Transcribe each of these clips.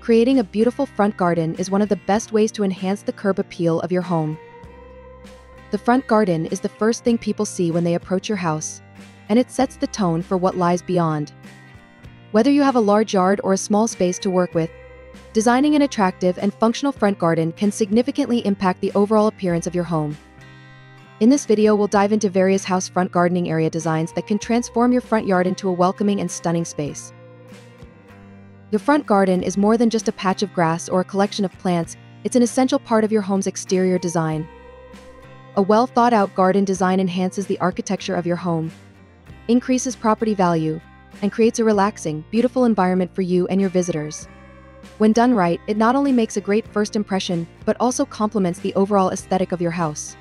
Creating a beautiful front garden is one of the best ways to enhance the curb appeal of your home. The front garden is the first thing people see when they approach your house, and it sets the tone for what lies beyond. Whether you have a large yard or a small space to work with, designing an attractive and functional front garden can significantly impact the overall appearance of your home. In this video, we'll dive into various house front gardening area designs that can transform your front yard into a welcoming and stunning space. Your front garden is more than just a patch of grass or a collection of plants, it's an essential part of your home's exterior design. A well-thought-out garden design enhances the architecture of your home, increases property value, and creates a relaxing, beautiful environment for you and your visitors. When done right, it not only makes a great first impression, but also complements the overall aesthetic of your house.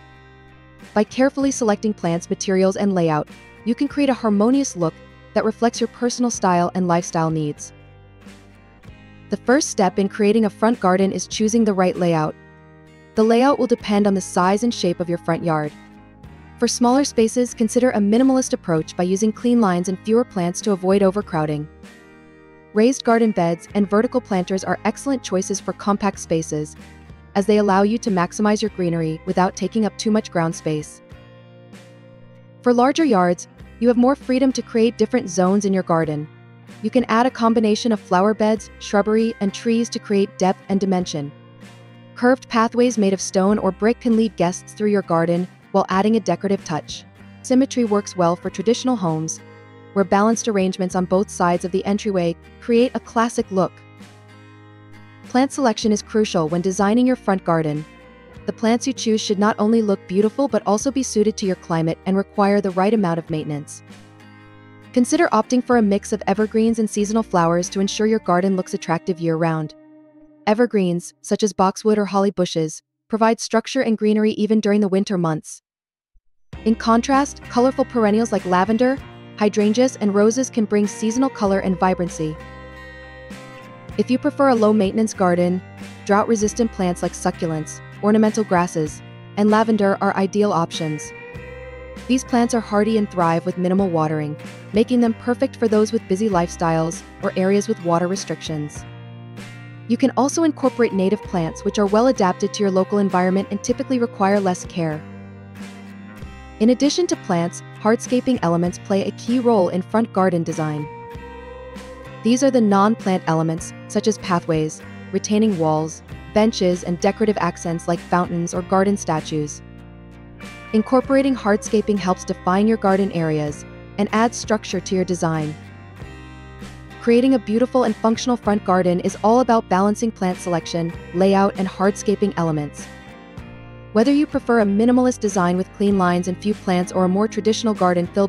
By carefully selecting plants, materials, and layout, you can create a harmonious look that reflects your personal style and lifestyle needs. The first step in creating a front garden is choosing the right layout. The layout will depend on the size and shape of your front yard. For smaller spaces, consider a minimalist approach by using clean lines and fewer plants to avoid overcrowding. Raised garden beds and vertical planters are excellent choices for compact spaces, as they allow you to maximize your greenery without taking up too much ground space. For larger yards, you have more freedom to create different zones in your garden. You can add a combination of flower beds, shrubbery, and trees to create depth and dimension. Curved pathways made of stone or brick can lead guests through your garden while adding a decorative touch. Symmetry works well for traditional homes, where balanced arrangements on both sides of the entryway create a classic look. Plant selection is crucial when designing your front garden. The plants you choose should not only look beautiful but also be suited to your climate and require the right amount of maintenance. Consider opting for a mix of evergreens and seasonal flowers to ensure your garden looks attractive year-round. Evergreens, such as boxwood or holly bushes, provide structure and greenery even during the winter months. In contrast, colorful perennials like lavender, hydrangeas, and roses can bring seasonal color and vibrancy. If you prefer a low-maintenance garden, drought-resistant plants like succulents, ornamental grasses, and lavender are ideal options. These plants are hardy and thrive with minimal watering, making them perfect for those with busy lifestyles or areas with water restrictions. You can also incorporate native plants which are well adapted to your local environment and typically require less care. In addition to plants, hardscaping elements play a key role in front garden design. These are the non-plant elements, such as pathways, retaining walls, benches, and decorative accents like fountains or garden statues. Incorporating hardscaping helps define your garden areas and adds structure to your design. Creating a beautiful and functional front garden is all about balancing plant selection, layout, and hardscaping elements. Whether you prefer a minimalist design with clean lines and few plants or a more traditional garden filled